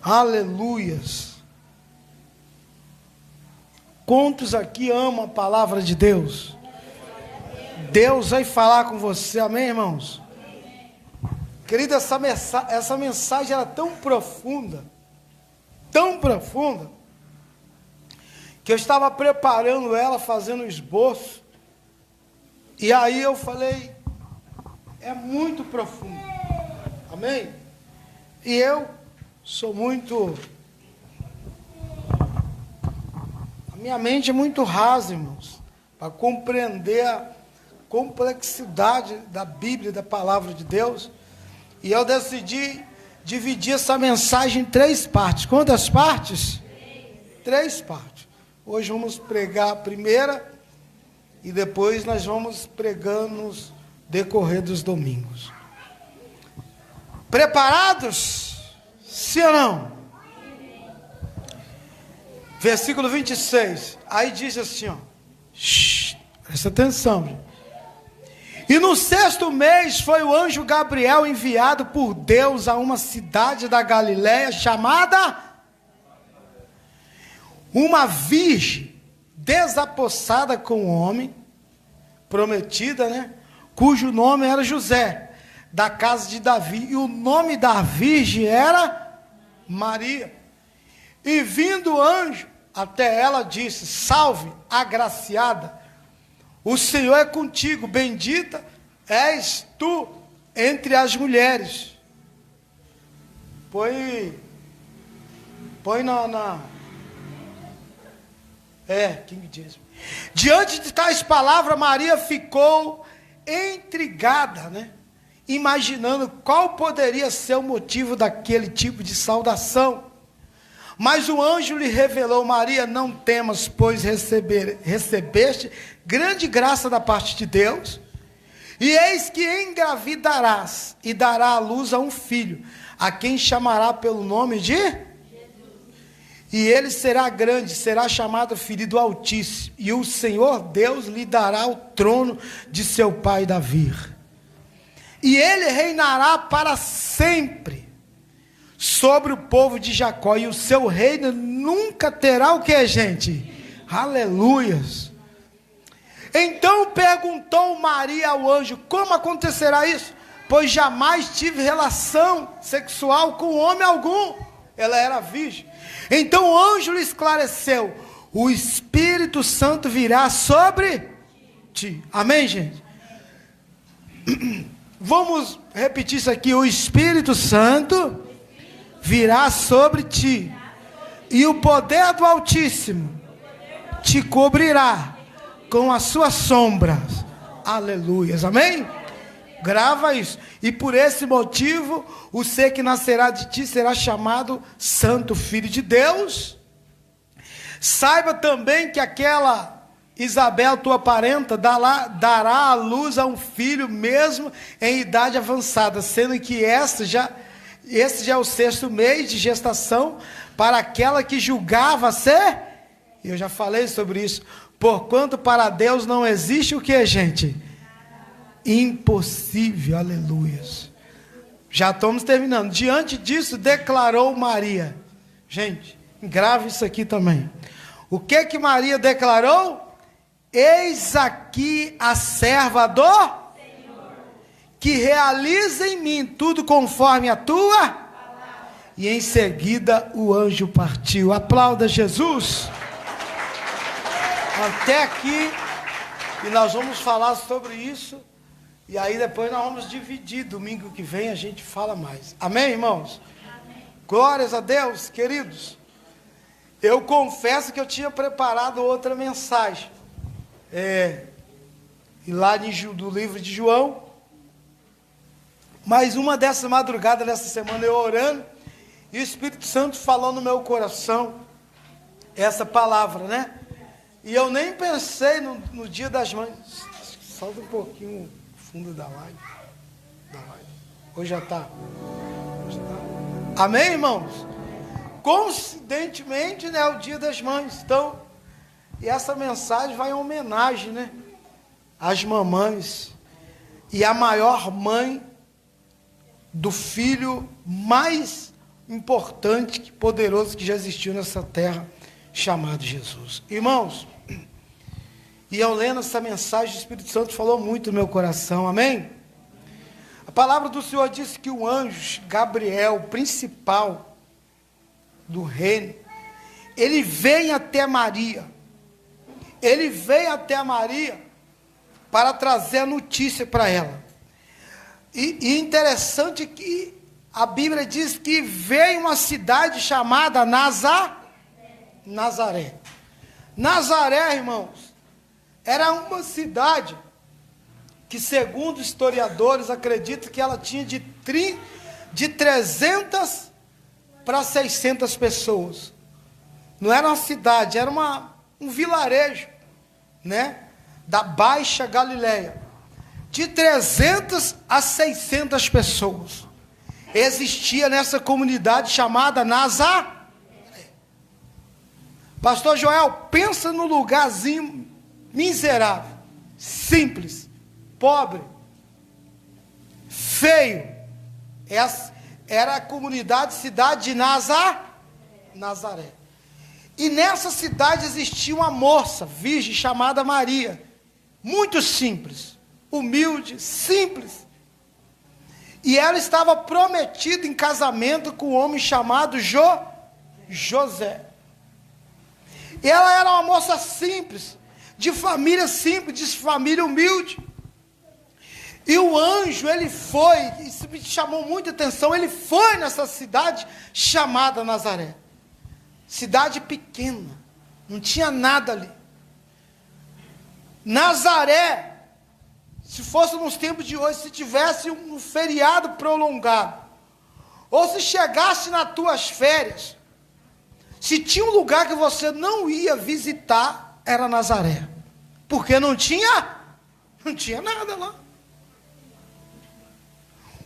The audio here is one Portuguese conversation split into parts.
Aleluias. Quantos aqui amam a palavra de Deus? Deus vai falar com você, amém, irmãos? Querida, essa mensagem era tão profunda, que eu estava preparando ela, fazendo um esboço, e aí eu falei, é muito profundo, amém? E eu sou muito, a minha mente é muito rasa, irmãos, para compreender a complexidade da Bíblia, da palavra de Deus. E eu decidi dividir essa mensagem em 3 partes. Quantas partes? 3 partes. Hoje vamos pregar a primeira e depois nós vamos pregando nos decorrer dos domingos. Preparados? Sim ou não? Versículo 26. Aí diz assim, ó. Presta atenção, gente. E no 6º mês foi o anjo Gabriel enviado por Deus a uma cidade da Galiléia chamada uma virgem desapossada com um homem, prometida, né? Cujo nome era José, da casa de Davi. E o nome da virgem era Maria. E vindo o anjo até ela, disse: Salve, agraciada, o Senhor é contigo, bendita és tu entre as mulheres. Põe King James. Diante de tais palavras, Maria ficou intrigada, né? Imaginando qual poderia ser o motivo daquele tipo de saudação. Mas o anjo lhe revelou: Maria, não temas, pois recebeste grande graça da parte de Deus, e eis que engravidarás, e dará à luz a um filho, a quem chamará pelo nome de Jesus. E ele será grande, será chamado Filho do Altíssimo, e o Senhor Deus lhe dará o trono de seu pai Davi, e ele reinará para sempre sobre o povo de Jacó, e o seu reino nunca terá o que, gente? Aleluias. Então perguntou Maria ao anjo: como acontecerá isso? Pois jamais tive relação sexual com homem algum. Ela era virgem. Então o anjo lhe esclareceu: o Espírito Santo virá sobre ti. Amém, gente? Vamos repetir isso aqui: o Espírito Santo virá sobre ti, e o poder do Altíssimo te cobrirá com as suas sombras. Aleluias, amém? Grava isso. E por esse motivo, o ser que nascerá de ti será chamado Santo Filho de Deus. Saiba também que aquela Isabel, tua parenta, dará à luz a um filho, mesmo em idade avançada, sendo que esse já é o 6º mês de gestação para aquela que julgava ser. Eu já falei sobre isso. Porquanto para Deus não existe o que, gente? Impossível. Aleluias. Já estamos terminando. Diante disso, declarou Maria. Gente, grave isso aqui também. O que Maria declarou? Eis aqui a serva do Senhor, que realiza em mim tudo conforme a tua palavra. E em seguida o anjo partiu. Aplauda Jesus. Até aqui, e nós vamos falar sobre isso, e aí depois nós vamos dividir, domingo que vem a gente fala mais. Amém, irmãos? Amém. Glórias a Deus, queridos. Eu confesso que eu tinha preparado outra mensagem, e lá do livro de João, mas uma dessa madrugada, dessa semana, eu orando, e o Espírito Santo falou no meu coração, essa palavra, né? E eu nem pensei no dia das mães. Salta um pouquinho o fundo da live. Hoje já está. Amém, irmãos? Coincidentemente, né, o dia das mães. Então, e essa mensagem vai em homenagem, né, às mamães. E a maior mãe do filho mais importante, poderoso que já existiu nessa terra, chamado Jesus. Irmãos, e eu lendo essa mensagem, o Espírito Santo falou muito no meu coração, amém? A palavra do Senhor diz que o anjo Gabriel, o principal do reino, ele vem até Maria. Ele veio até Maria para trazer a notícia para ela. E interessante que a Bíblia diz que veio uma cidade chamada Nazaré. Nazaré, irmãos, era uma cidade que, segundo historiadores, acreditam que ela tinha de 300 para 600 pessoas. Não era uma cidade, era um vilarejo, né, da Baixa Galileia, de 300 a 600 pessoas. Existia nessa comunidade chamada Nazaré. Pastor Joel, pensa no lugarzinho miserável, simples, pobre, feio. Era a comunidade, cidade de Nazaré. E nessa cidade existia uma moça virgem chamada Maria, muito simples, humilde, simples. E ela estava prometida em casamento com um homem chamado José. E ela era uma moça simples, de família humilde. E o anjo, ele foi, isso me chamou muita atenção, ele foi nessa cidade chamada Nazaré. Cidade pequena, não tinha nada ali. Nazaré, se fosse nos tempos de hoje, se tivesse um feriado prolongado, ou se chegasse nas tuas férias, se tinha um lugar que você não ia visitar, era Nazaré. Porque não tinha nada lá.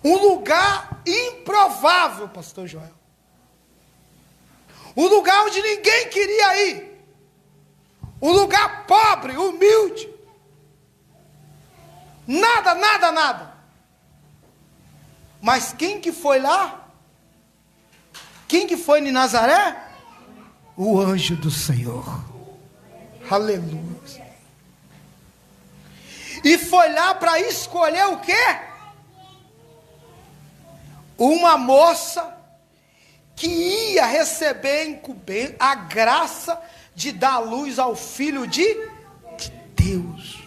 Um lugar improvável, pastor Joel. Um lugar onde ninguém queria ir. Um lugar pobre, humilde. Nada. Mas quem que foi lá? Quem que foi em Nazaré? O anjo do Senhor. Aleluia. E foi lá para escolher o quê? Uma moça que ia receber a graça de dar luz ao Filho de Deus.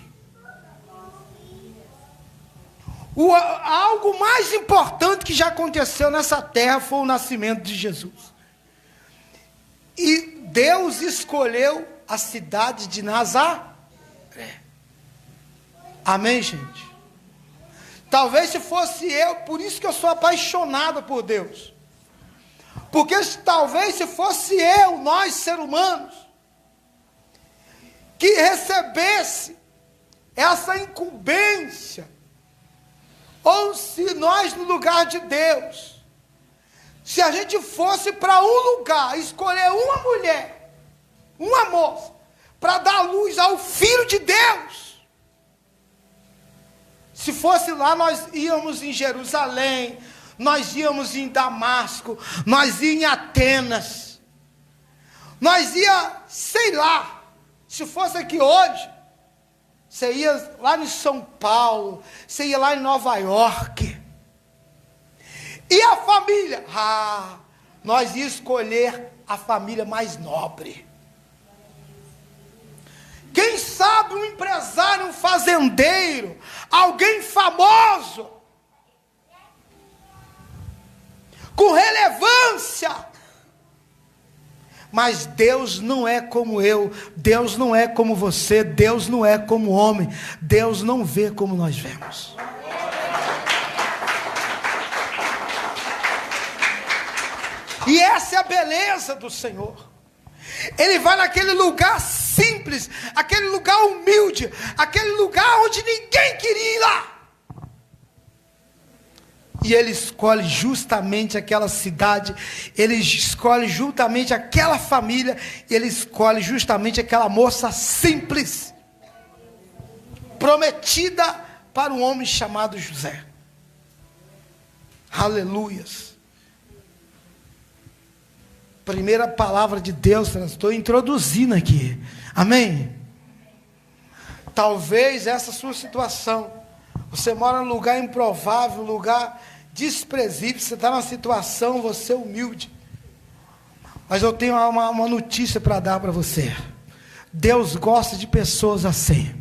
Algo mais importante que já aconteceu nessa terra foi o nascimento de Jesus. E Deus escolheu a cidade de Nazaré. Amém, gente? Talvez se fosse eu, por isso que eu sou apaixonado por Deus. Porque talvez se fosse eu, nós seres humanos, que recebesse essa incumbência, ou se nós no lugar de Deus, se a gente fosse para um lugar, escolher uma mulher, uma moça, para dar luz ao Filho de Deus, se fosse lá, nós íamos em Jerusalém, nós íamos em Damasco, nós íamos em Atenas, nós sei lá, se fosse aqui hoje, você ia lá em São Paulo, você ia lá em Nova York. E a família? Nós íamos escolher a família mais nobre. Quem sabe um empresário, um fazendeiro, alguém famoso, com relevância. Mas Deus não é como eu, Deus não é como você, Deus não é como o homem, Deus não vê como nós vemos. E essa é a beleza do Senhor. Ele vai naquele lugar simples, aquele lugar humilde, aquele lugar onde ninguém queria ir lá. E ele escolhe justamente aquela cidade, ele escolhe justamente aquela família, ele escolhe justamente aquela moça simples, prometida para um homem chamado José. Aleluias. Primeira palavra de Deus, estou introduzindo aqui. Amém? Talvez essa sua situação, você mora num lugar improvável, um lugar desprezível, você está numa situação, você é humilde. Mas eu tenho uma notícia para dar para você. Deus gosta de pessoas assim.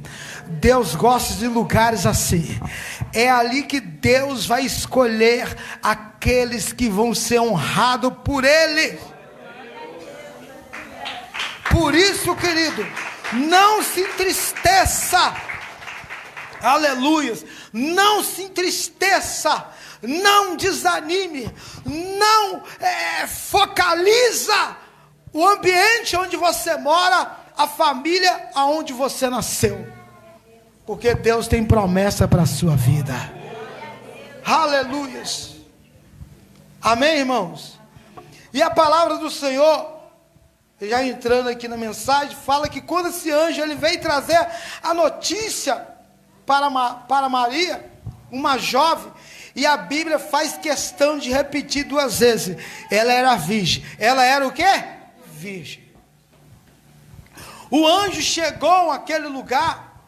Deus gosta de lugares assim. É ali que Deus vai escolher aqueles que vão ser honrados por Ele. Por isso, querido, não se entristeça. Aleluias. Não se entristeça. Não desanime. Não focaliza o ambiente onde você mora, a família aonde você nasceu. Porque Deus tem promessa para a sua vida. Aleluias. Amém, irmãos? E a palavra do Senhor, já entrando aqui na mensagem, fala que quando esse anjo ele veio trazer a notícia para Maria, uma jovem, e a Bíblia faz questão de repetir 2 vezes, ela era virgem. Ela era o quê? Virgem. O anjo chegou àquele lugar,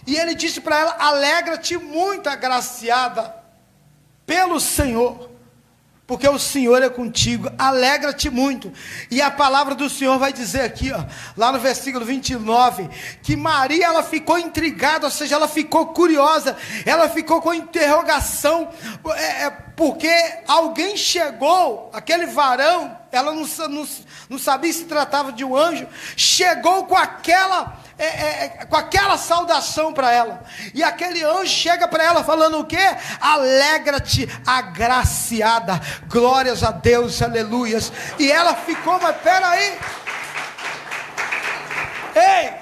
e ele disse para ela, alegra-te muito, agraciada pelo Senhor, porque o Senhor é contigo, alegra-te muito. E a palavra do Senhor vai dizer aqui, ó, lá no versículo 29, que Maria, ela ficou intrigada, ou seja, ela ficou curiosa, ela ficou com interrogação, porque alguém chegou, aquele varão, ela não sabia se tratava de um anjo, chegou com aquela saudação para ela, e aquele anjo chega para ela falando o quê? Alegra-te, agraciada, glórias a Deus, aleluias. E ela ficou, mas peraí, ei,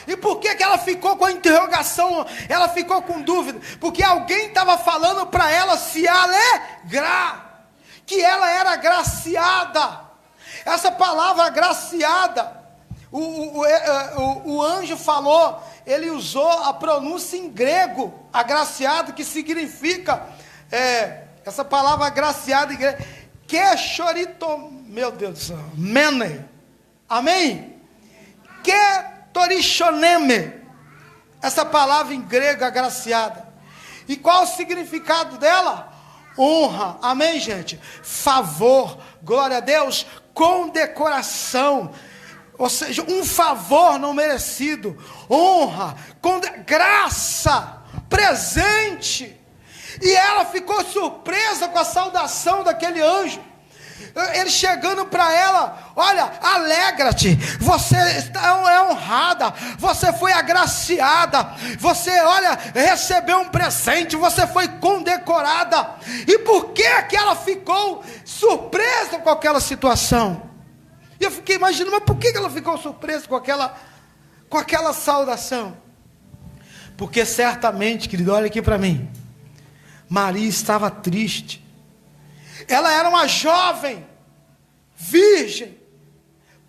e por que ela ficou com a interrogação? Ela ficou com dúvida, porque alguém estava falando para ela se alegrar, que ela era agraciada. Essa palavra agraciada, o anjo falou, ele usou a pronúncia em grego, agraciado, que significa, essa palavra agraciado em grego, kechorito, meu Deus do céu, mene, amém? Ketorishoneme, essa palavra em grego, agraciada. E qual o significado dela? Honra, amém, gente? Favor, glória a Deus, condecoração, ou seja, um favor não merecido, honra, graça, presente. E ela ficou surpresa com a saudação daquele anjo. Ele chegando para ela, olha, alegra-te, você é honrada, você foi agraciada, você, olha, recebeu um presente, você foi condecorada. E por que ela ficou surpresa com aquela situação? E eu fiquei imaginando, mas por que ela ficou surpresa com aquela saudação? Porque certamente, querido, olha aqui para mim, Maria estava triste. Ela era uma jovem, virgem,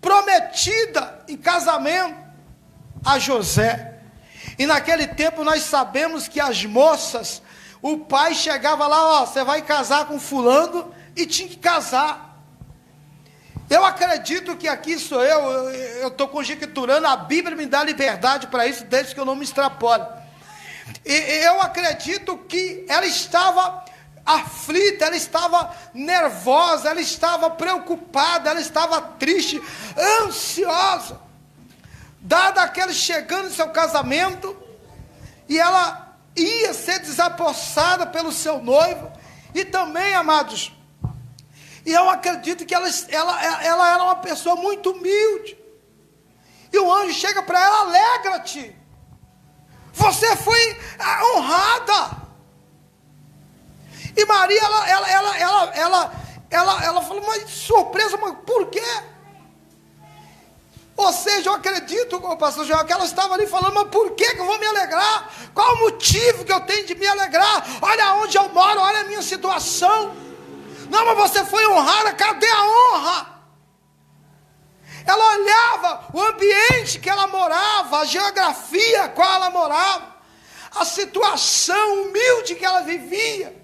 prometida em casamento a José. E naquele tempo nós sabemos que as moças, o pai chegava lá, ó, você vai casar com fulano, e tinha que casar. Eu acredito que aqui sou eu estou conjecturando, a Bíblia me dá liberdade para isso, desde que eu não me extrapole. E eu acredito que ela estava aflita, ela estava nervosa, ela estava preocupada, ela estava triste, ansiosa, dado aquele chegando em seu casamento, e ela ia ser desapossada pelo seu noivo, e também, amados, e eu acredito que ela era uma pessoa muito humilde, e o anjo chega para ela, alegra-te, você foi honrada. E Maria, ela falou, mas surpresa, mas por quê? Ou seja, eu acredito, pastor João, que ela estava ali falando, mas por que eu vou me alegrar? Qual o motivo que eu tenho de me alegrar? Olha onde eu moro, olha a minha situação. Não, mas você foi honrada, cadê a honra? Ela olhava o ambiente que ela morava, a geografia qual ela morava, a situação humilde que ela vivia.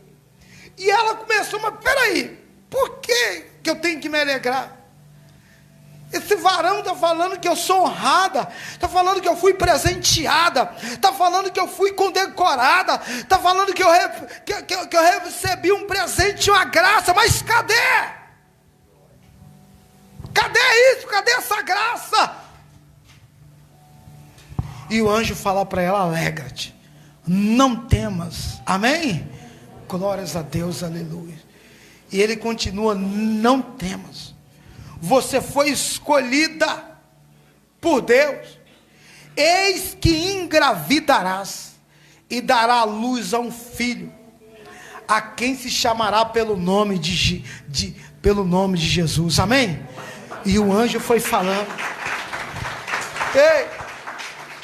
E ela começou, mas peraí, por que eu tenho que me alegrar? esse varão está falando que eu sou honrada, está falando que eu fui presenteada, está falando que eu fui condecorada, está falando que eu recebi um presente, uma graça, mas cadê? Cadê isso? Cadê essa graça? E o anjo fala para ela: alegra-te, não temas. Amém? Glórias a Deus, aleluia. E ele continua: não temas, você foi escolhida por Deus, eis que engravidarás e dará à luz a um filho, a quem se chamará pelo nome de Jesus. Amém? E o anjo foi falando,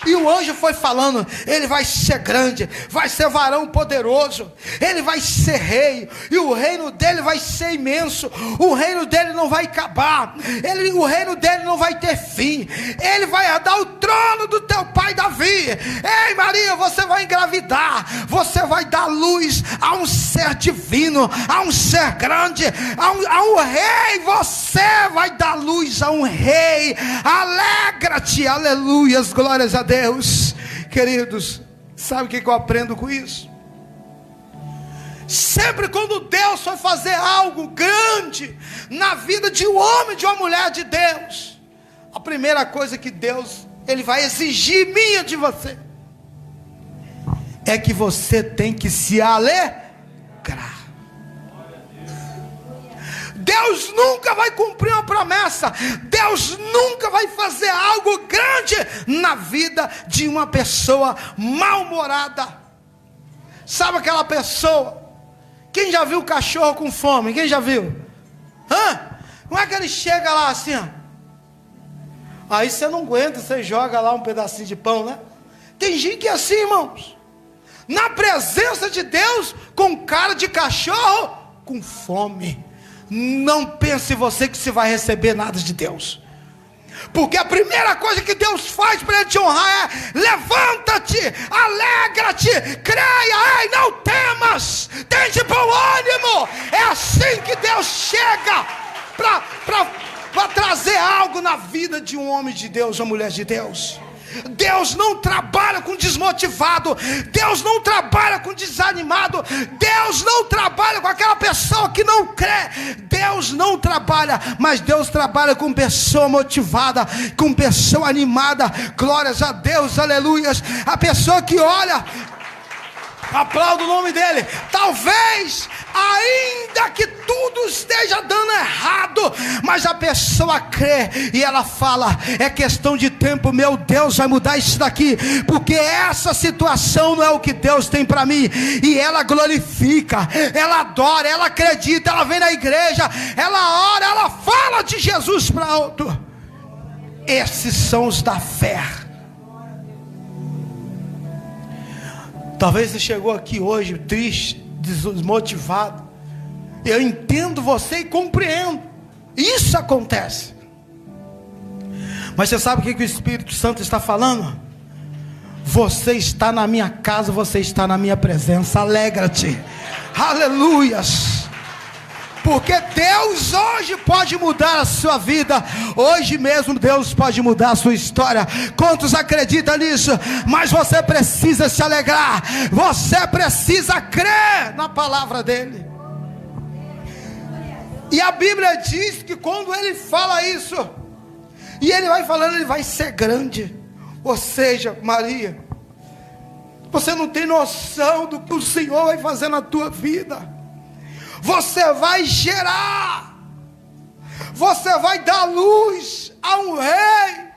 e o anjo foi falando: ele vai ser grande, vai ser varão poderoso, ele vai ser rei, e o reino dele vai ser imenso, o reino dele não vai acabar, o reino dele não vai ter fim, ele vai herdar o trono do teu pai Davi. Ei Maria, você vai engravidar, você vai dar luz a um ser divino, a um ser grande, a um rei, você vai dar luz a um rei. Alegra-te, aleluias, glórias a Deus. Queridos, sabe o que eu aprendo com isso? Sempre quando Deus for fazer algo grande na vida de um homem, de uma mulher de Deus, a primeira coisa que Deus, ele vai exigir minha de você, é que você tem que se alegrar. Deus nunca vai cumprir uma promessa, Deus nunca vai fazer algo grande na vida de uma pessoa mal-humorada. Sabe aquela pessoa? Quem já viu cachorro com fome? Quem já viu? Como é que ele chega lá assim, ó? Aí você não aguenta, você joga lá um pedacinho de pão, né? Tem gente que é assim, irmãos, na presença de Deus, com cara de cachorro com fome. Não pense você que você vai receber nada de Deus, porque a primeira coisa que Deus faz para Ele te honrar é: levanta-te, alegra-te, creia, ei, não temas, tem de bom ânimo. É assim que Deus chega para trazer algo na vida de um homem de Deus, uma mulher de Deus. Deus não trabalha com desmotivado, Deus não trabalha com desanimado, Deus não trabalha com aquela pessoa que não crê. Deus não trabalha, mas Deus trabalha com pessoa motivada, com pessoa animada. Glórias a Deus, aleluias. A pessoa que olha, aplauda o nome dele. Talvez, ainda que tudo esteja dando errado, mas a pessoa crê e ela fala: é questão de tempo, meu Deus vai mudar isso daqui, porque essa situação não é o que Deus tem para mim. E ela glorifica, ela adora, ela acredita, ela vem na igreja, ela ora, ela fala de Jesus para outro. Esses são os da fé. Talvez você chegou aqui hoje triste, desmotivado. Eu entendo você e compreendo. Isso acontece. Mas você sabe o que o Espírito Santo está falando? Você está na minha casa, você está na minha presença. Alegra-te. Aleluias. Porque Deus hoje pode mudar a sua vida. Hoje mesmo Deus pode mudar a sua história. Quantos acreditam nisso? Mas você precisa se alegrar, você precisa crer na palavra dele. E a Bíblia diz que quando ele fala isso, e ele vai falando, ele vai ser grande. Ou seja, Maria, você não tem noção do que o Senhor vai fazer na tua vida. Você vai gerar, você vai dar luz a um rei.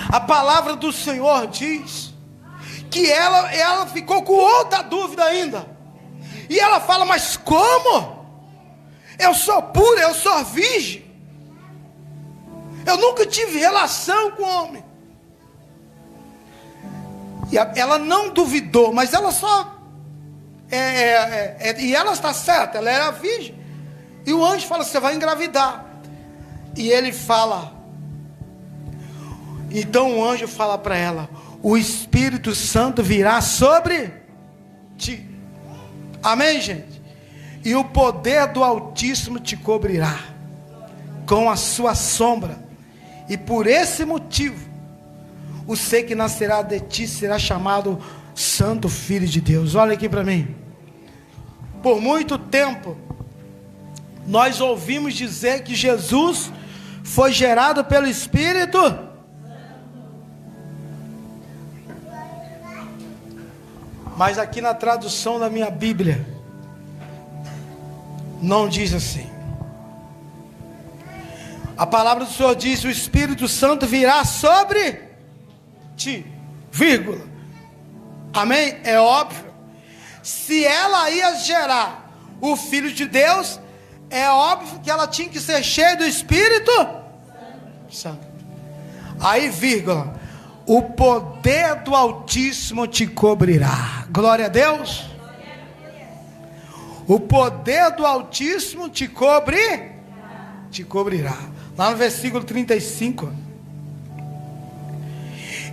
A palavra do Senhor diz que ela ficou com outra dúvida ainda. E ela fala: mas como? Eu sou pura, eu sou virgem, eu nunca tive relação com homem. E ela não duvidou, mas ela só... e ela está certa, ela era virgem. E o anjo fala: você vai engravidar. E ele fala, então o anjo fala para ela: o Espírito Santo virá sobre ti. Amém, gente? E o poder do Altíssimo te cobrirá. com a sua sombra. E por esse motivo, o ser que nascerá de ti será chamado Santo Filho de Deus. Olha aqui para mim. Por muito tempo, nós ouvimos dizer que Jesus foi gerado pelo Espírito. Mas aqui na tradução da minha Bíblia, não diz assim. A palavra do Senhor diz: o Espírito Santo virá sobre ti, vírgula. Amém? É óbvio. Se ela ia gerar o Filho de Deus, é óbvio que ela tinha que ser cheia do Espírito Santo. Aí, vírgula, o poder do Altíssimo te cobrirá. Glória a Deus. O poder do Altíssimo te cobrirá. Lá no versículo 35.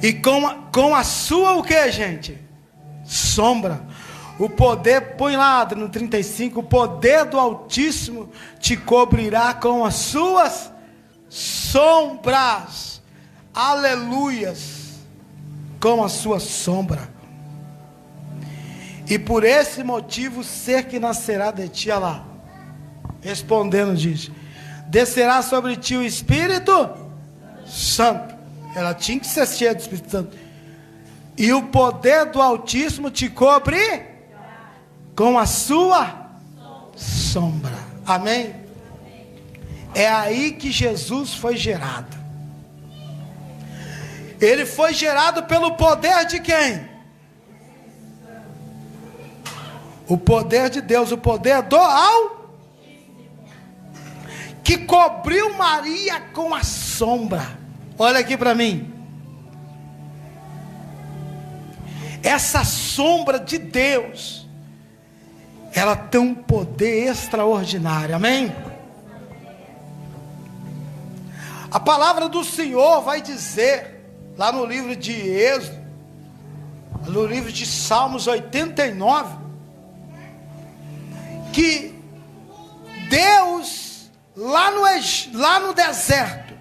E com a sua o que, gente? Sombra. O poder, põe lá no 35, o poder do Altíssimo te cobrirá com as suas sombras. Aleluias. Com a sua sombra. E por esse motivo, o ser que nascerá de ti, olha lá, respondendo diz: descerá sobre ti o Espírito Santo. Ela tinha que ser cheia do Espírito Santo. E o poder do Altíssimo te cobre com a sua sombra. Amém? É aí que Jesus foi gerado. Ele foi gerado pelo poder de quem? O poder de Deus, o poder do Altíssimo, que cobriu Maria com a sombra. Olha aqui para mim. Essa sombra de Deus, ela tem um poder extraordinário. Amém? A palavra do Senhor vai dizer, lá no livro de Êxodo, no livro de Salmos 89, que Deus, lá no deserto,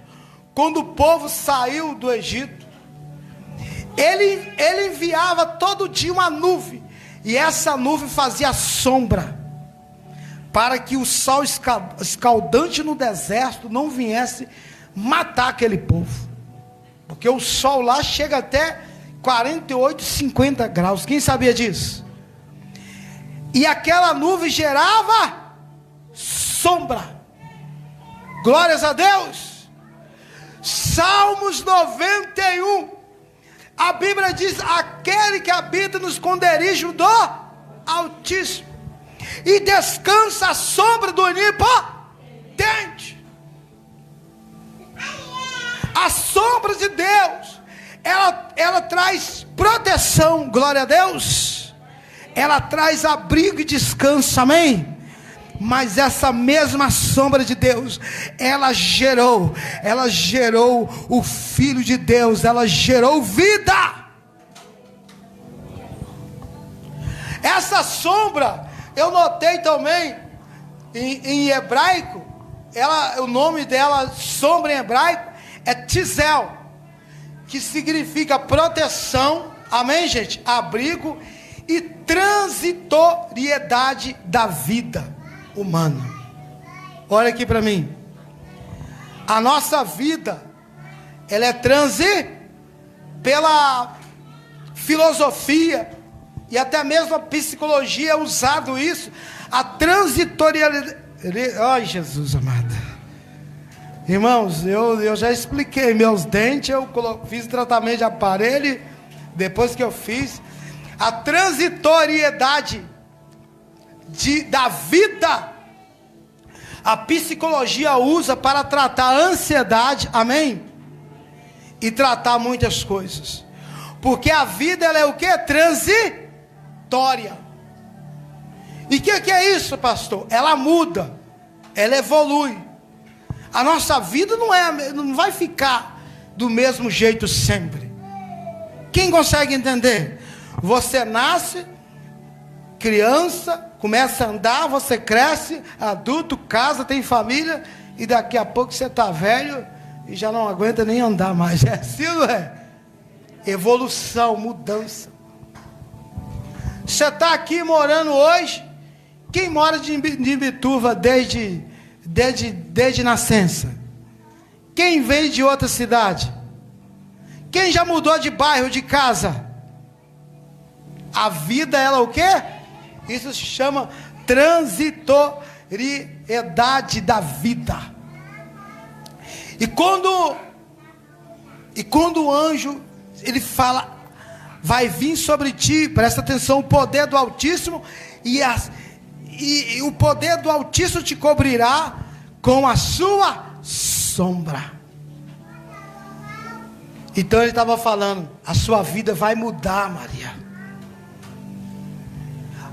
quando o povo saiu do Egito, ele enviava todo dia uma nuvem, e essa nuvem fazia sombra, para que o sol escaldante no deserto não viesse matar aquele povo, porque o sol lá chega até 48, 50 graus, quem sabia disso? E aquela nuvem gerava sombra. Glórias a Deus. Salmos 91, a Bíblia diz: aquele que habita no esconderijo do Altíssimo e descansa à sombra do Onipotente. A sombra de Deus, ela traz proteção. Glória a Deus. Ela traz abrigo e descanso, amém? Mas essa mesma sombra de Deus, ela gerou o Filho de Deus, ela gerou vida. Essa sombra, eu notei também, em hebraico, o nome dela, sombra em hebraico, é Tzel, que significa proteção, amém, gente? Abrigo e transitoriedade da vida humana. Olha aqui para mim. A nossa vida, ela é pela filosofia e até mesmo a psicologia é usado isso, a transitoriedade. Ai, Jesus amado. Irmãos, eu já expliquei meus dentes, eu fiz tratamento de aparelho, depois que eu fiz a transitoriedade da vida, a psicologia usa para tratar a ansiedade, amém? E tratar muitas coisas, porque a vida, ela é o que? Transitória. E o que é isso, pastor? Ela muda, ela evolui. A nossa vida não vai ficar do mesmo jeito sempre. Quem consegue entender? Você nasce criança, começa a andar, você cresce, adulto, casa, tem família, e daqui a pouco você está velho e já não aguenta nem andar mais. É assim, não é? Evolução, mudança. Você está aqui morando hoje. Quem mora de Imbituva desde nascença? Quem vem de outra cidade? Quem já mudou de bairro, de casa? A vida, ela o quê? Isso se chama transitoriedade da vida. E quando o anjo, ele fala, vai vir sobre ti, presta atenção, o poder do Altíssimo, e o poder do Altíssimo te cobrirá com a sua sombra. Então ele estava falando, a sua vida vai mudar, Maria.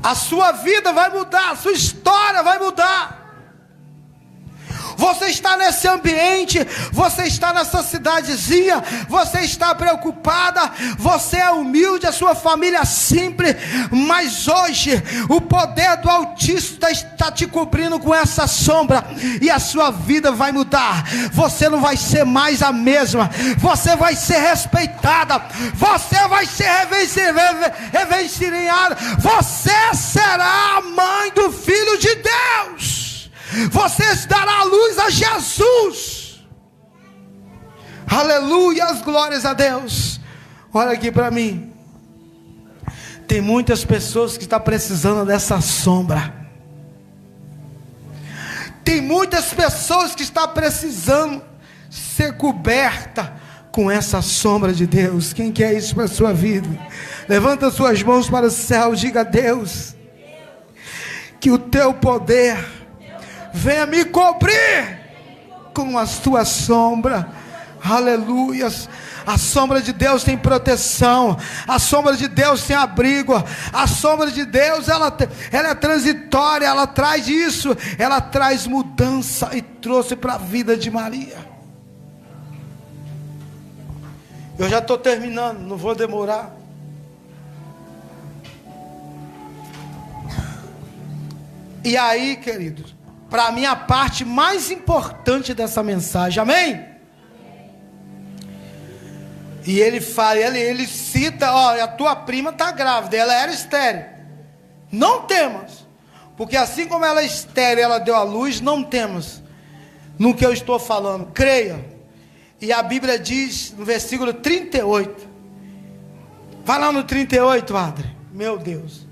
A sua vida vai mudar, a sua história vai mudar. Você está nesse ambiente, você está nessa cidadezinha, você está preocupada, você é humilde, a sua família é simples, mas hoje o poder do Altíssimo está te cobrindo com essa sombra, e a sua vida vai mudar. Você não vai ser mais a mesma, você vai ser respeitada, você vai ser reverenciada, você será a mãe do Filho de Deus. Você dará a luz a Jesus. Aleluia, as glórias a Deus. Olha aqui para mim. Tem muitas pessoas que estão precisando dessa sombra. Tem muitas pessoas que estão precisando ser coberta com essa sombra de Deus. Quem quer isso para a sua vida? Levanta suas mãos para o céu, diga a Deus, que o teu poder venha me cobrir com a tua sombra. Aleluias. A sombra de Deus tem proteção, a sombra de Deus tem abrigo, a sombra de Deus ela é transitória, ela traz isso, ela traz mudança, e trouxe para a vida de Maria. Eu já estou terminando, não vou demorar. E aí, queridos, para mim a parte mais importante dessa mensagem, amém? E ele fala, ele cita, ó, a tua prima está grávida, ela era estéril, não temas, porque assim como ela é estéril, ela deu à luz, não temas no que eu estou falando, creia. E a Bíblia diz no versículo 38, vai lá no 38, Adri, meu Deus.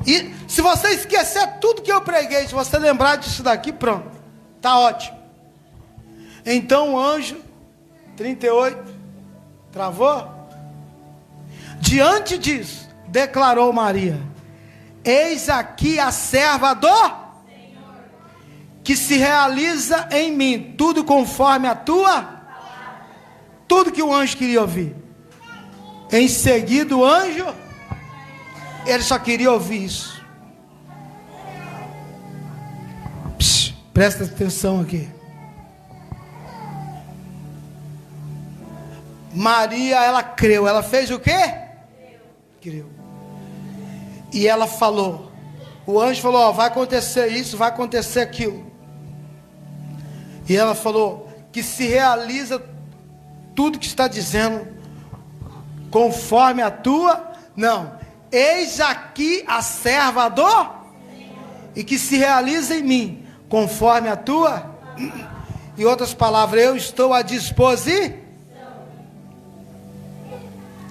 E se você esquecer tudo que eu preguei, se você lembrar disso daqui, pronto, está ótimo. Então o anjo, 38, travou? Diante disso, declarou Maria, eis aqui a serva do Senhor, que se realiza em mim, tudo conforme a tua palavra. Tudo que o anjo queria ouvir. Em seguida o anjo, ele só queria ouvir isso. Presta atenção aqui. Maria, ela creu. Ela fez o quê? Creu. E ela falou. O anjo falou, ó, vai acontecer isso, vai acontecer aquilo. E ela falou que se realiza tudo que está dizendo conforme a tua, não. Eis aqui a serva do Senhor, e que se realiza em mim, conforme a tua. Em outras palavras, eu estou à disposição.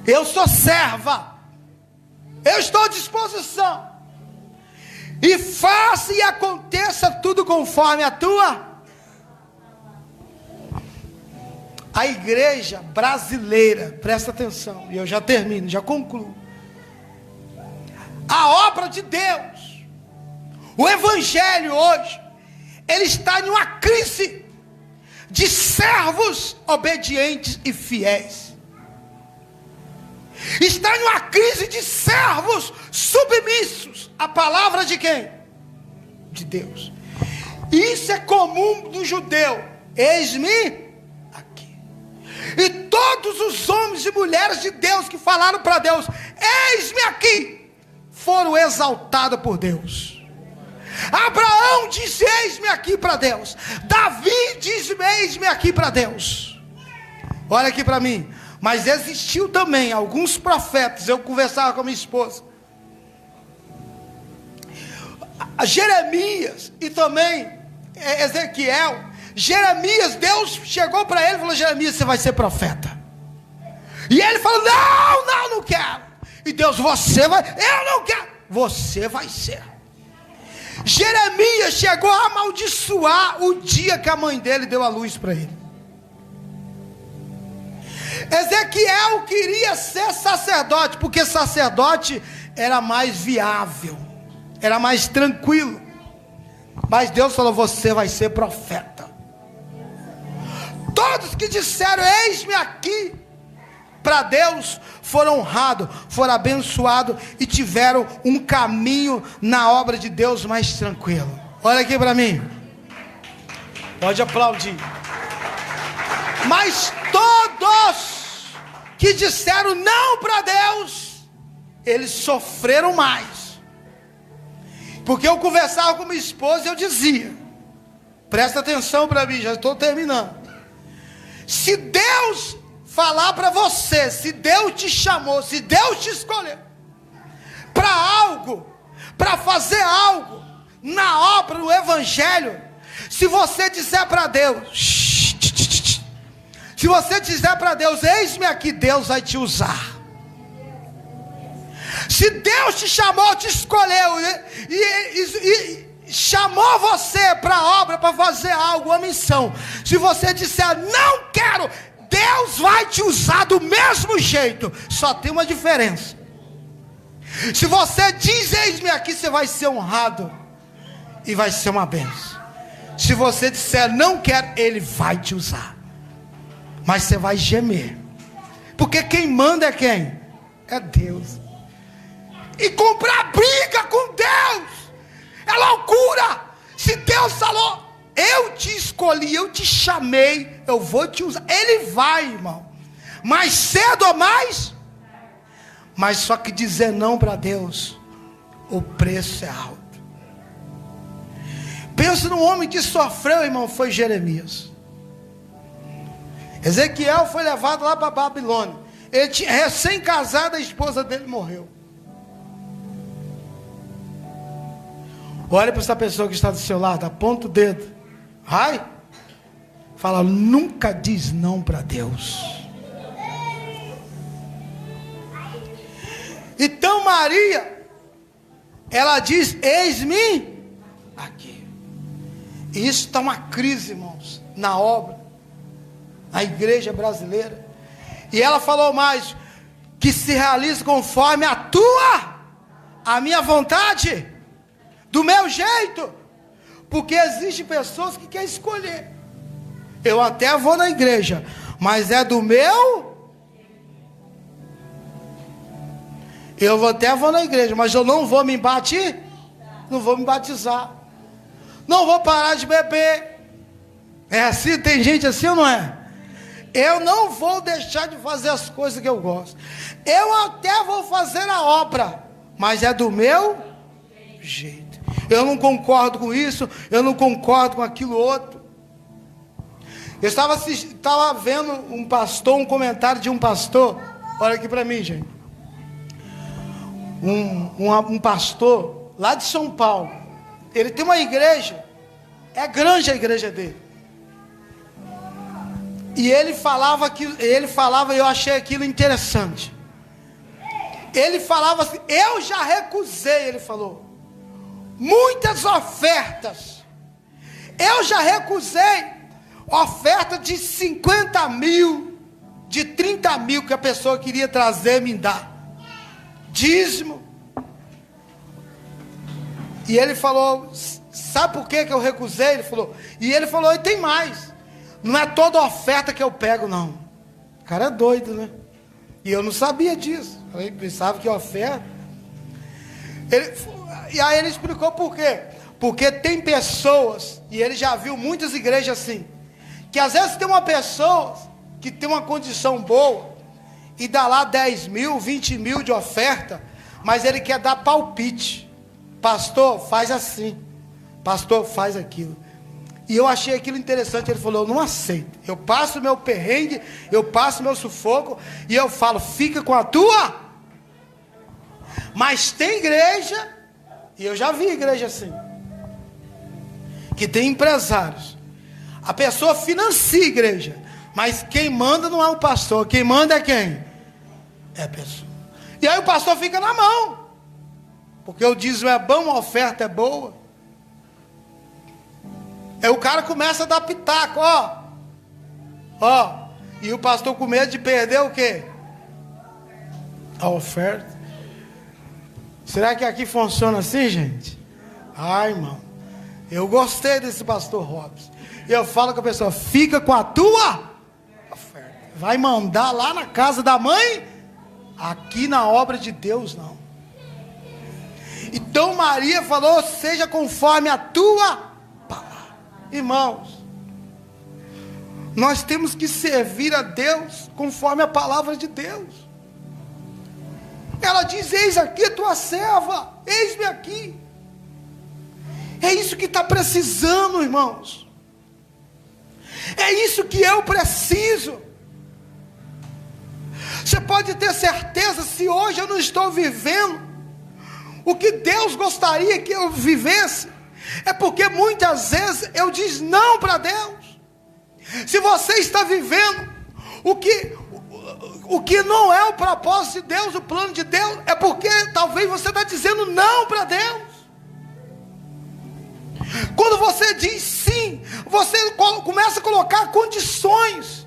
Eu sou serva. Eu estou à disposição. E faça e aconteça tudo conforme a tua. A igreja brasileira, presta atenção, e eu já termino, já concluo. A obra de Deus, o evangelho hoje, ele está em uma crise de servos obedientes e fiéis. Está em uma crise de servos submissos à palavra de quem? De Deus. Isso é comum do judeu. Eis-me aqui. E todos os homens e mulheres de Deus que falaram para Deus, eis-me aqui, foram exaltados por Deus. Abraão diz: eis-me aqui para Deus. Davi diz: eis-me aqui para Deus. Olha aqui para mim. Mas existiu também alguns profetas. Eu conversava com a minha esposa, Jeremias e também Ezequiel. Jeremias, Deus chegou para ele e falou: Jeremias, você vai ser profeta. E ele falou: não quero. E Deus: você vai. Eu não quero. Você vai ser. Jeremias chegou a amaldiçoar o dia que a mãe dele deu a luz para ele. Ezequiel queria ser sacerdote, porque sacerdote era mais viável, era mais tranquilo. Mas Deus falou: você vai ser profeta. Todos que disseram: eis-me aqui para Deus, foram honrados, foram abençoados e tiveram um caminho na obra de Deus mais tranquilo. Olha aqui para mim, pode aplaudir. Mas todos que disseram não para Deus, eles sofreram mais. Porque eu conversava com minha esposa e eu dizia: presta atenção para mim, já estou terminando. Se Deus falar para você, se Deus te chamou, se Deus te escolheu para algo, para fazer algo na obra, no evangelho, se você disser para Deus, se você disser para Deus: eis-me aqui, Deus vai te usar. Se Deus te chamou, te escolheu e chamou você para a obra, para fazer algo, uma missão, se você disser: não quero, Deus vai te usar do mesmo jeito. Só tem uma diferença: se você diz: eis-me aqui, você vai ser honrado e vai ser uma bênção. Se você disser: não quero, Ele vai te usar, mas você vai gemer, porque quem manda é quem? É Deus. E comprar briga com Deus é loucura. Se Deus falou: eu te escolhi, eu te chamei, eu vou te usar, Ele vai, irmão, mais cedo ou mais. Mas só que dizer não para Deus, o preço é alto. Pensa no homem que sofreu, irmão, foi Jeremias. Ezequiel foi levado lá para a Babilônia. Ele tinha recém-casado, a esposa dele morreu. Olha para essa pessoa que está do seu lado, aponta o dedo. Ai, fala: nunca diz não para Deus. Então Maria, ela diz: eis-me aqui. E isso está uma crise, irmãos, na obra, na igreja brasileira. E ela falou mais: que se realize conforme a minha vontade, do meu jeito. Porque existem pessoas que querem escolher. Eu até vou na igreja, mas é do meu. Eu até vou na igreja, mas eu não vou me batizar. Não vou me batizar. Não vou parar de beber. É assim? Tem gente assim ou não é? Eu não vou deixar de fazer as coisas que eu gosto. Eu até vou fazer a obra, mas é do meu jeito. Eu não concordo com isso, eu não concordo com aquilo outro. Eu estava vendo um comentário de um pastor. Olha aqui para mim, gente. Um pastor lá de São Paulo. Ele tem uma igreja, é grande a igreja dele. E ele falava, e eu achei aquilo interessante. Ele falava assim: eu já recusei, ele falou, muitas ofertas. Eu já recusei oferta de 50 mil, de 30 mil que a pessoa queria trazer, me dar dízimo. E ele falou: sabe por que eu recusei? Ele falou, e tem mais, não é toda oferta que eu pego, não. O cara é doido, né? E eu não sabia disso. Eu pensava que oferta. E aí ele explicou por quê. Porque tem pessoas, e ele já viu muitas igrejas assim, que às vezes tem uma pessoa que tem uma condição boa e dá lá 10 mil, 20 mil de oferta, mas ele quer dar palpite. Pastor, faz assim. pastor, faz aquilo. E eu achei aquilo interessante. Ele falou, eu não aceito. Eu passo meu perrengue, eu passo meu sufoco, e eu falo, fica com a tua. Mas tem igreja, e eu já vi igreja assim, que tem empresários. A pessoa financia a igreja, mas quem manda não é o pastor, quem manda é quem? É a pessoa. E aí o pastor fica na mão, porque o dízimo é bom, a oferta é boa. Aí o cara começa a dar pitaco, ó, e o pastor com medo de perder o quê? A oferta. Será que aqui funciona assim, gente? Ai, irmão, eu gostei desse pastor Robson. E eu falo com a pessoa, fica com a tua oferta. Vai mandar lá na casa da mãe? Aqui na obra de Deus, não. Então Maria falou, seja conforme a tua. Irmãos, nós temos que servir a Deus conforme a palavra de Deus. Ela diz, eis aqui a tua serva, eis-me aqui. É isso que está precisando, irmãos. É isso que eu preciso. Você pode ter certeza, se hoje eu não estou vivendo o que Deus gostaria que eu vivesse, é porque muitas vezes eu diz não para Deus. Se você está vivendo o que não é o propósito de Deus, o plano de Deus, é porque talvez você está dizendo não para Deus. Quando você diz sim, você começa a colocar condições.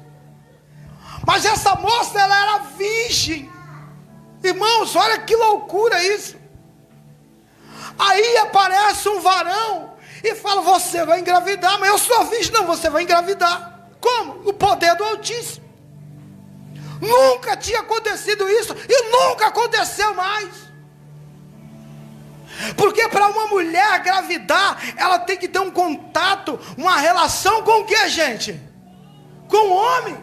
Mas essa moça, ela era virgem. Irmãos, olha que loucura isso. Aí aparece um varão e fala, você vai engravidar. Mas eu sou virgem. Não, você vai engravidar. Como? No poder do Altíssimo. Nunca tinha acontecido isso, e nunca aconteceu mais. Porque para uma mulher engravidar, ela tem que ter um contato, uma relação com o que, gente? Com o homem.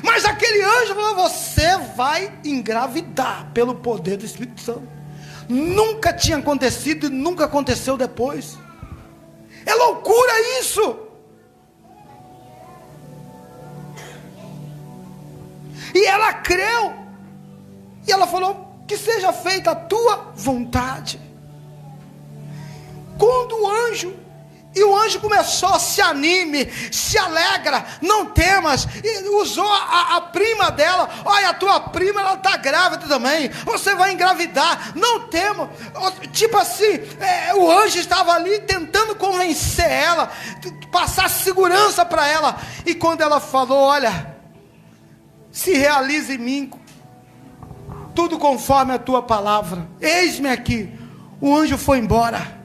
Mas aquele anjo falou, você vai engravidar pelo poder do Espírito Santo. Nunca tinha acontecido e nunca aconteceu depois. É loucura isso. E ela creu. E ela falou, que seja feita a tua vontade. Quando o anjo começou, se anime, se alegra, não temas, e usou a prima dela, olha, a tua prima, ela está grávida também, você vai engravidar, não tema, tipo assim, o anjo estava ali tentando convencer ela, passar segurança para ela, e quando ela falou, olha, se realize em mim, tudo conforme a tua palavra, eis-me aqui, o anjo foi embora,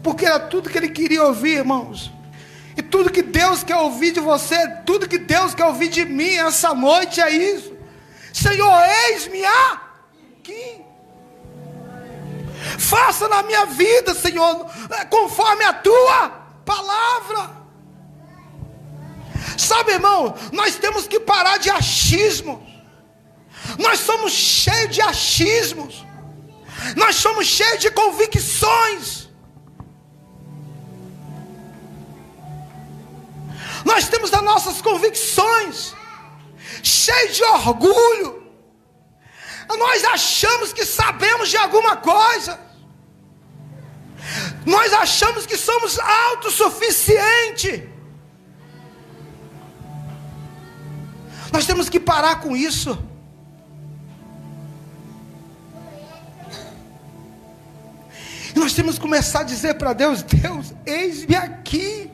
porque era tudo que ele queria ouvir, irmãos. E tudo que Deus quer ouvir de você, tudo que Deus quer ouvir de mim essa noite é isso. Senhor, eis-me aqui. Faça na minha vida, Senhor, conforme a tua palavra. Sabe, irmão, nós temos que parar de achismos. Nós somos cheios de achismos. Nós somos cheios de convicções. Nós temos as nossas convicções, cheios de orgulho. Nós achamos que sabemos de alguma coisa. Nós achamos que somos autossuficientes. Nós temos que parar com isso. E nós temos que começar a dizer para Deus, Deus, eis-me aqui.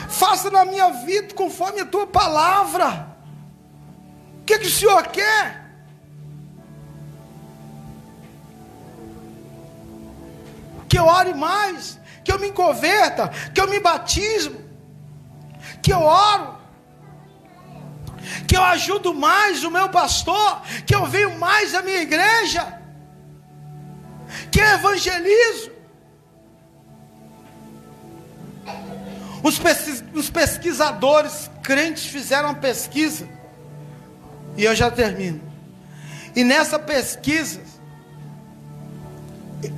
Faça na minha vida conforme a tua palavra. O que o Senhor quer? Que eu ore mais, que eu me converta, que eu me batismo, que eu oro, que eu ajudo mais o meu pastor, que eu venho mais à minha igreja, que eu evangelizo. Os pesquisadores crentes fizeram uma pesquisa, e eu já termino, e nessa pesquisa,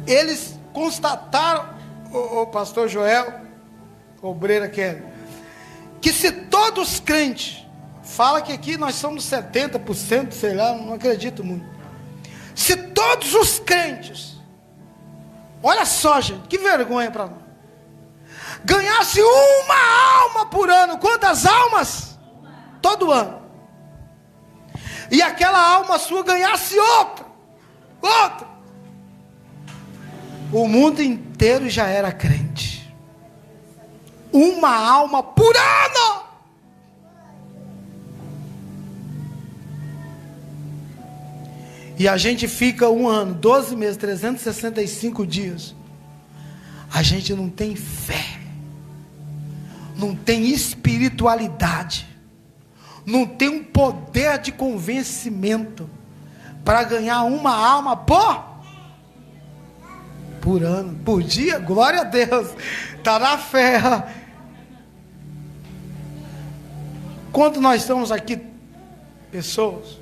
eles constataram, o pastor Joel, obreira que se todos os crentes, fala que aqui nós somos 70%, sei lá, não acredito muito. Se todos os crentes, olha só, gente, que vergonha para nós, ganhasse uma alma por ano, quantas almas? Todo ano. E aquela alma sua ganhasse outra, o mundo inteiro já era crente. Uma alma por ano. E a gente fica um ano, 12 meses, 365 dias. A gente não tem fé, não tem espiritualidade, não tem um poder de convencimento para ganhar uma alma por ano, por dia. Glória a Deus, está na fé. Quando nós estamos aqui, pessoas,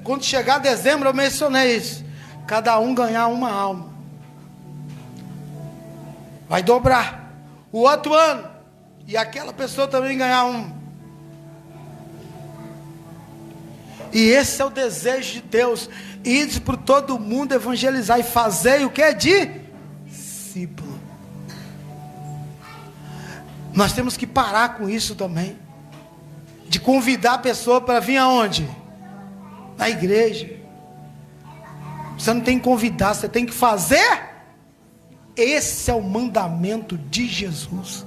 quando chegar dezembro, eu mencionei isso, cada um ganhar uma alma, vai dobrar. O outro ano, e aquela pessoa também ganhar um. E esse é o desejo de Deus: ide por todo mundo, evangelizar e fazer o que é discípulo. Nós temos que parar com isso também, de convidar a pessoa para vir aonde? Na igreja. Você não tem que convidar, você tem que fazer. Esse é o mandamento de Jesus: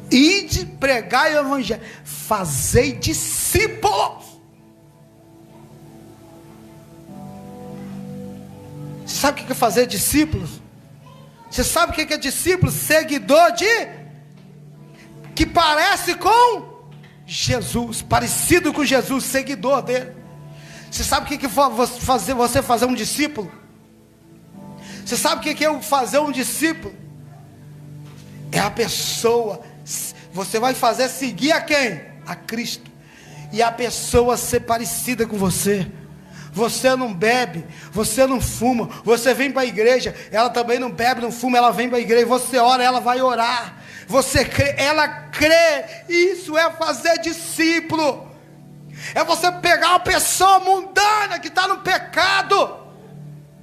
ide pregar o evangelho, fazei discípulos. Você sabe o que é fazer discípulos? Você sabe o que é discípulo? Seguidor que parece com Jesus, parecido com Jesus, seguidor dele. Você sabe o que é você fazer um discípulo? Você sabe o que é fazer um discípulo? É a pessoa, você vai fazer seguir a quem? A Cristo. E a pessoa ser parecida com você. Você não bebe, você não fuma, você vem para a igreja, ela também não bebe, não fuma, ela vem para a igreja, você ora, ela vai orar, você crê, ela crê. Isso é fazer discípulo. É você pegar uma pessoa mundana que está no pecado,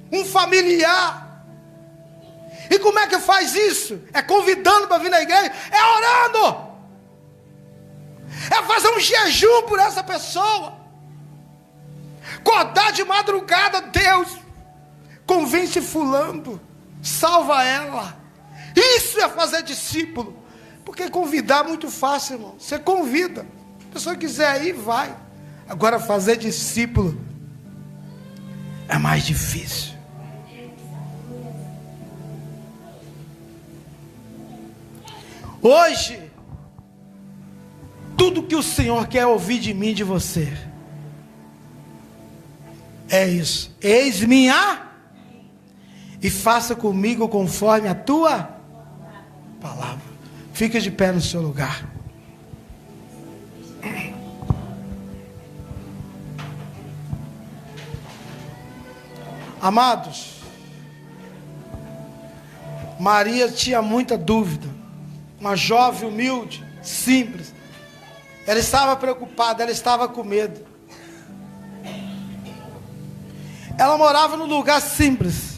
um familiar. E como é que faz isso? É convidando para vir na igreja? É orando. É fazer um jejum por essa pessoa. Acordar de madrugada, Deus, convence fulano, salva ela. Isso é fazer discípulo. Porque convidar é muito fácil, irmão. Você convida, a pessoa quiser ir, vai. Agora fazer discípulo é mais difícil. Hoje, tudo que o Senhor quer ouvir de mim e de você é isso: eis-me e faça comigo conforme a tua palavra. Fique de pé no seu lugar. Amados, Maria tinha muita dúvida. Uma jovem humilde, simples. Ela estava preocupada, ela estava com medo. Ela morava num lugar simples.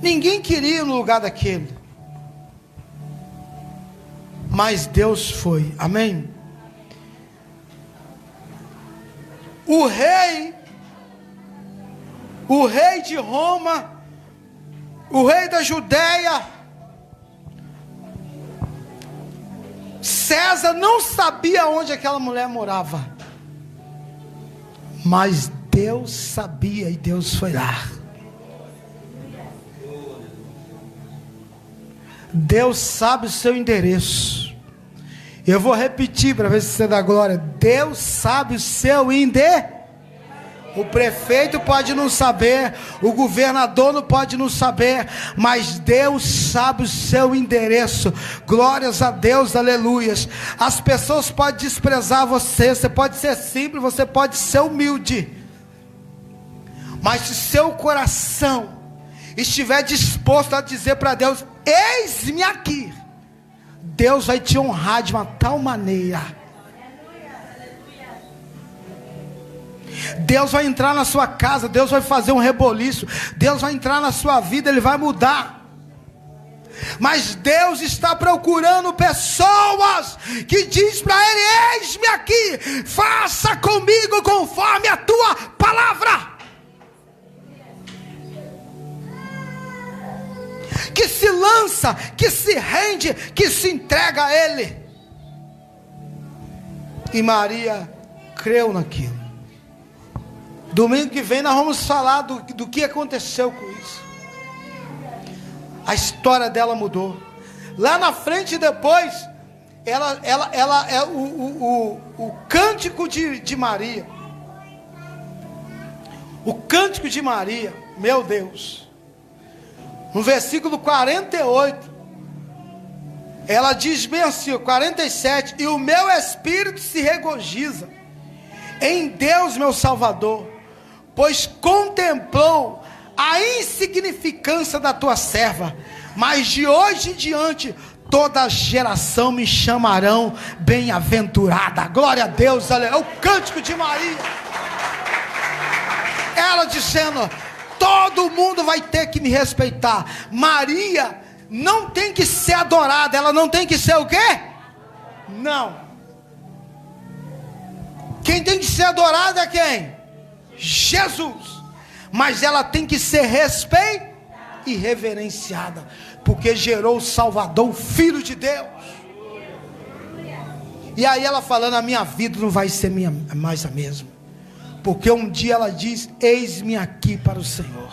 Ninguém queria ir no lugar daquele. Mas Deus foi. Amém? O rei de Roma, o rei da Judéia, César, não sabia onde aquela mulher morava. Mas Deus sabia e Deus foi lá. Deus sabe o seu endereço. Eu vou repetir para ver se você dá glória. Deus sabe o seu endereço. O prefeito pode não saber, o governador não pode não saber, mas Deus sabe o seu endereço. Glórias a Deus, aleluias. As pessoas podem desprezar você, você pode ser simples, você pode ser humilde, Mas se seu coração estiver disposto a dizer para Deus: eis-me aqui, Deus vai te honrar de uma tal maneira. Deus vai entrar na sua casa, Deus vai fazer um reboliço, Deus vai entrar na sua vida, Ele vai mudar. Mas Deus está procurando pessoas que diz para Ele: eis-me aqui, faça comigo conforme a tua palavra. Que se lança, que se rende, que se entrega a Ele. E Maria creu naquilo. Domingo que vem nós vamos falar do que aconteceu com isso. A história dela mudou. Lá na frente depois, o cântico de Maria. O cântico de Maria, meu Deus. No versículo 48, ela diz bem assim, 47, e o meu espírito se regozija em Deus meu Salvador, pois contemplou a insignificância da tua serva, mas de hoje em diante toda geração me chamarão bem-aventurada. Glória a Deus, é o cântico de Maria. Ela dizendo: todo mundo vai ter que me respeitar. Maria não tem que ser adorada, ela não tem que ser o quê? Não. Quem tem que ser adorado é quem? Jesus. Mas ela tem que ser respeitada e reverenciada, porque gerou o Salvador, o Filho de Deus. E aí ela falando: a minha vida não vai ser mais a mesma, porque um dia ela diz: eis-me aqui para o Senhor.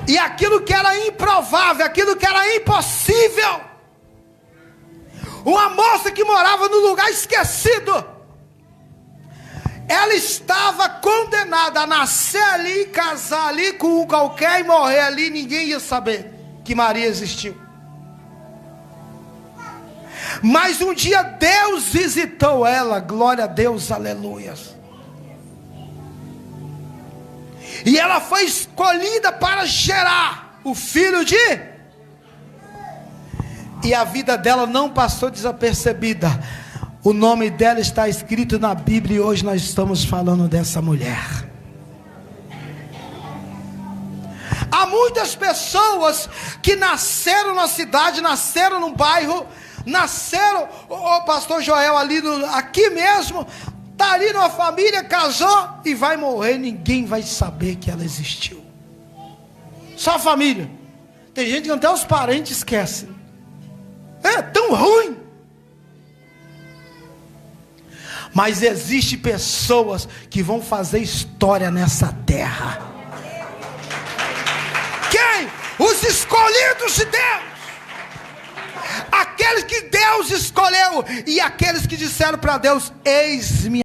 E aquilo que era improvável, aquilo que era impossível, uma moça que morava no lugar esquecido, ela estava condenada a nascer ali, casar ali com qualquer e morrer ali. Ninguém ia saber que Maria existiu. Mas um dia Deus visitou ela. Glória a Deus, aleluia. E ela foi escolhida para gerar o filho de... E a vida dela não passou desapercebida. O nome dela está escrito na Bíblia, e hoje nós estamos falando dessa mulher. Há muitas pessoas que nasceram na cidade, nasceram no bairro, nasceram, o pastor Joel aqui mesmo, está ali numa família, casou e vai morrer, ninguém vai saber que ela existiu. Só a família. Tem gente que até os parentes esquecem. É tão ruim. Mas existem pessoas que vão fazer história nessa terra. Quem? Os escolhidos de Deus. Aqueles que Deus escolheu. E aqueles que disseram para Deus: eis-me